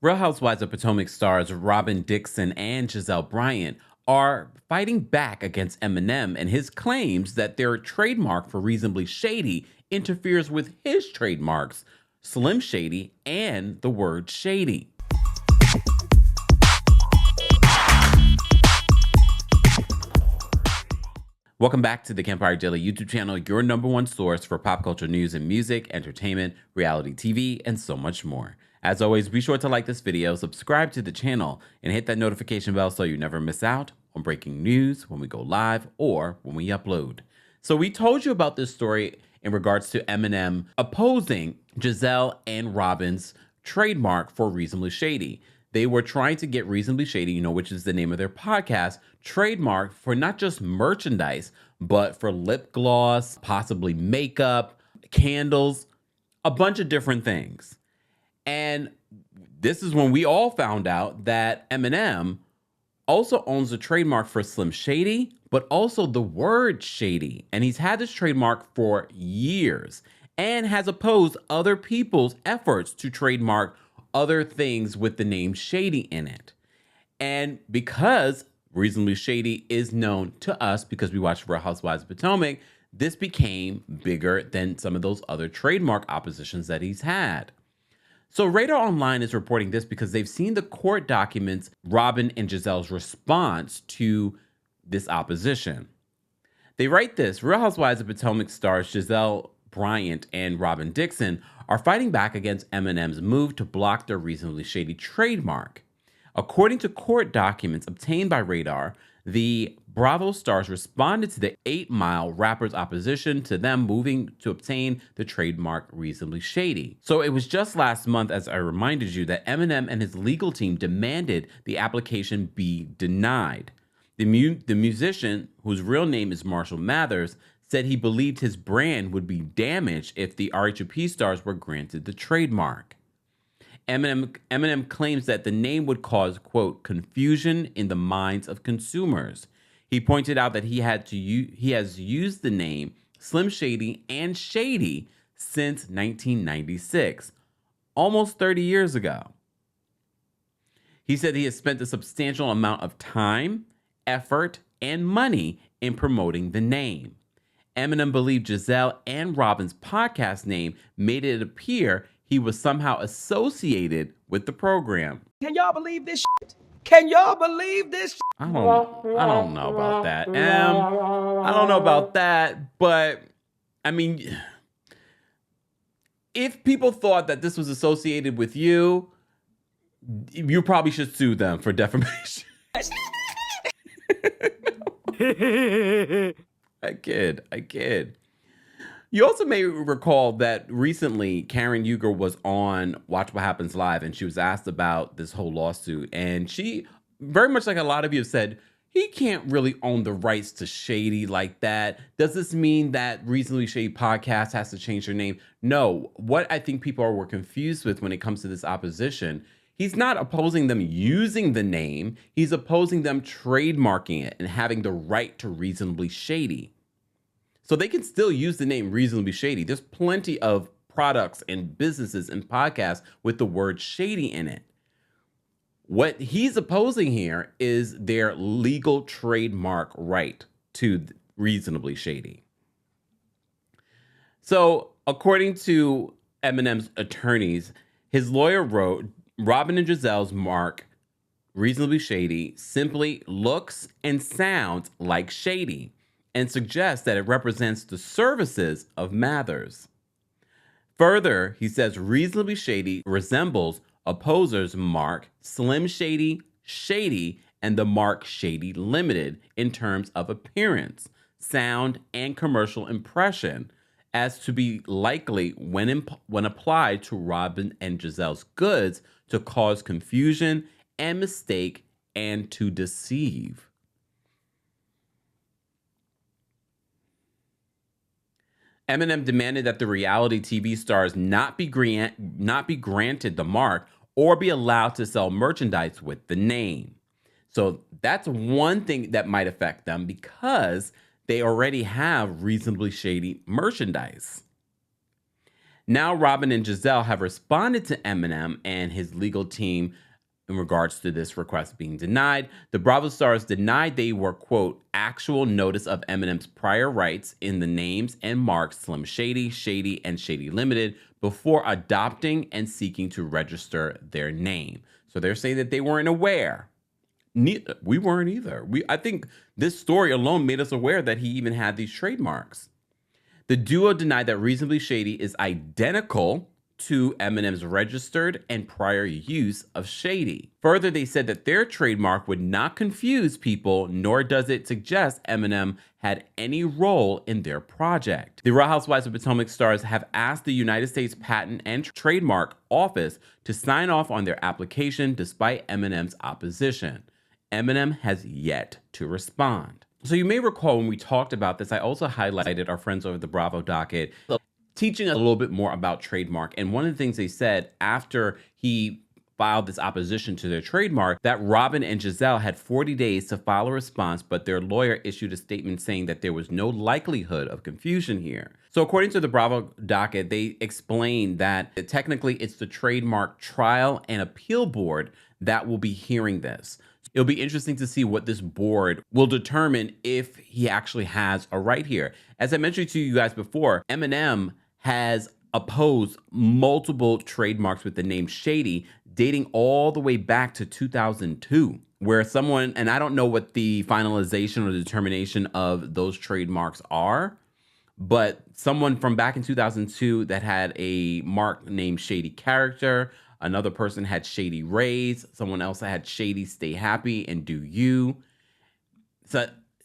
Real Housewives of Potomac stars Robyn Dixon and Gizelle Bryant are fighting back against Eminem and his claims that their trademark for Reasonably Shady interferes with his trademarks, Slim Shady and the word shady. Welcome back to the Kempire Daily YouTube channel, your number one source for pop culture news and music, entertainment, reality TV, and so much more. As always, be sure to like this video, subscribe to the channel, and hit that notification bell so you never miss out on breaking news when we go live or when we upload. So we told you about this story in regards to Eminem opposing Gizelle and Robyn's trademark for Reasonably Shady. They were trying to get Reasonably Shady, which is the name of their podcast, trademarked for not just merchandise, but for lip gloss, possibly makeup, candles, a bunch of different things. And this is when we all found out that Eminem also owns a trademark for Slim Shady, but also the word shady. And he's had this trademark for years and has opposed other people's efforts to trademark other things with the name Shady in it. And because Reasonably Shady is known to us because we watch Real Housewives of Potomac, this became bigger than some of those other trademark oppositions that he's had. So Radar Online is reporting this because they've seen the court documents, Robyn and Gizelle's response to this opposition. They write this: Real Housewives of Potomac stars Gizelle Bryant and Robyn Dixon are fighting back against Eminem's move to block their Reasonably Shady trademark. According to court documents obtained by Radar, the Bravo stars responded to the 8 Mile rapper's opposition to them moving to obtain the trademark Reasonably Shady. So it was just last month, as I reminded you, that Eminem and his legal team demanded the application be denied. The musician, whose real name is Marshall Mathers, said he believed his brand would be damaged if the RHOP stars were granted the trademark. Eminem claims that the name would cause, quote, confusion in the minds of consumers. He pointed out that he has used the name Slim Shady and Shady since 1996, almost 30 years ago. He said he has spent a substantial amount of time, effort, and money in promoting the name. Eminem believed Gizelle and Robyn's podcast name made it appear he was somehow associated with the program. Can y'all believe this shit? Can y'all believe this shit? I don't know about that. I don't know about that, but I mean, if people thought that this was associated with you, you probably should sue them for defamation. I kid. You also may recall that recently Karen Huger was on Watch What Happens Live, and she was asked about this whole lawsuit. And she, very much like a lot of you have said, he can't really own the rights to Shady like that. Does this mean that Reasonably Shady Podcast has to change their name? No. What I think people were confused with when it comes to this opposition, he's not opposing them using the name. He's opposing them trademarking it and having the right to Reasonably Shady. So they can still use the name Reasonably Shady. There's plenty of products and businesses and podcasts with the word shady in it. What he's opposing here is their legal trademark right to Reasonably Shady. So according to Eminem's attorneys, his lawyer wrote, Robyn and Gizelle's mark, Reasonably Shady, simply looks and sounds like shady, and suggests that it represents the services of Mathers. Further, he says Reasonably Shady resembles opposers' mark Slim Shady, Shady, and the mark Shady Limited in terms of appearance, sound, and commercial impression, as to be likely when applied to Robyn and Gizelle's goods to cause confusion and mistake and to deceive. Eminem demanded that the reality TV stars not be granted the mark or be allowed to sell merchandise with the name. So that's one thing that might affect them because they already have Reasonably Shady merchandise. Now, Robyn and Gizelle have responded to Eminem and his legal team in regards to this request being denied. The Bravo stars denied they were, quote, actual notice of Eminem's prior rights in the names and marks Slim Shady, Shady, and Shady Limited before adopting and seeking to register their name. So they're saying that they weren't aware. We weren't either. I think this story alone made us aware that he even had these trademarks. The duo denied that Reasonably Shady is identical to Eminem's registered and prior use of Shady. Further, they said that their trademark would not confuse people, nor does it suggest Eminem had any role in their project. The Real Housewives of Potomac stars have asked the United States Patent and Trademark Office to sign off on their application despite Eminem's opposition. Eminem has yet to respond. So you may recall when we talked about this, I also highlighted our friends over the Bravo docket, teaching a little bit more about trademark. And one of the things they said after he filed this opposition to their trademark, that Robyn and Gizelle had 40 days to file a response, but their lawyer issued a statement saying that there was no likelihood of confusion here. So according to the Bravo docket, they explained that technically it's the Trademark Trial and Appeal Board that will be hearing this. It'll be interesting to see what this board will determine if he actually has a right here. As I mentioned to you guys before, Eminem has opposed multiple trademarks with the name Shady, dating all the way back to 2002, where someone, and I don't know what the finalization or determination of those trademarks are, but someone from back in 2002 that had a mark named Shady Character, another person had Shady Rays, someone else had Shady Stay Happy and Do You.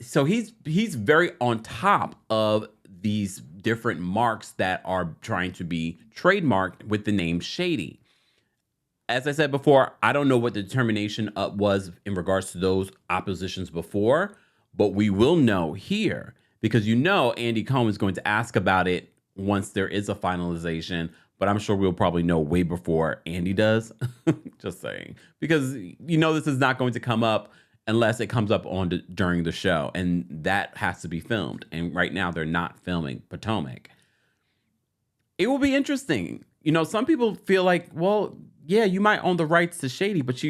So he's very on top of these different marks that are trying to be trademarked with the name Shady. As I said before, I don't know what the determination was in regards to those oppositions before, but we will know here because Andy Cohen is going to ask about it once there is a finalization, but I'm sure we'll probably know way before Andy does. Just saying. Because this is not going to come up unless it comes up during the show, and that has to be filmed. And right now they're not filming Potomac. It will be interesting. Some people feel like, well, yeah, you might own the rights to Shady, but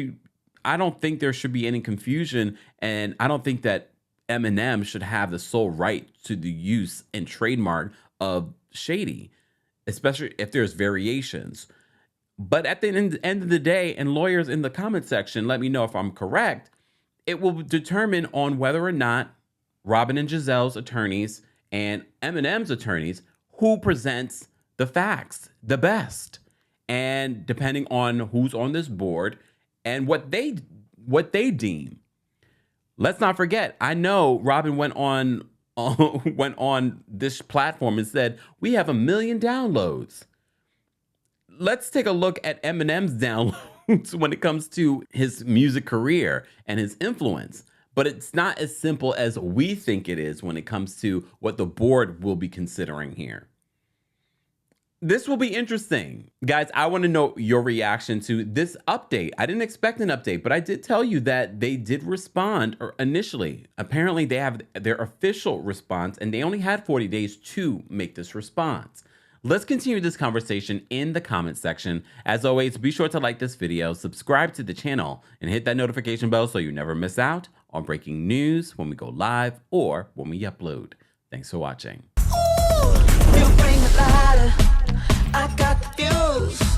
I don't think there should be any confusion, and I don't think that Eminem should have the sole right to the use and trademark of Shady, especially if there's variations. But at the end of the day, and lawyers in the comment section, let me know if I'm correct, it will determine on whether or not Robyn and Gizelle's attorneys and Eminem's attorneys who presents the facts the best. And depending on who's on this board and what they deem. Let's not forget, I know Robyn went on this platform and said, we have 1 million downloads. Let's take a look at Eminem's downloads when it comes to his music career and his influence. But it's not as simple as we think it is when it comes to what the board will be considering here. This will be interesting. Guys, I want to know your reaction to this update. I didn't expect an update, but I did tell you that they did respond initially. Apparently, they have their official response, and they only had 40 days to make this response. Let's continue this conversation in the comment section. As always, be sure to like this video, subscribe to the channel, and hit that notification bell so you never miss out on breaking news when we go live or when we upload. Thanks for watching. You bring the lighter, I got the fuse.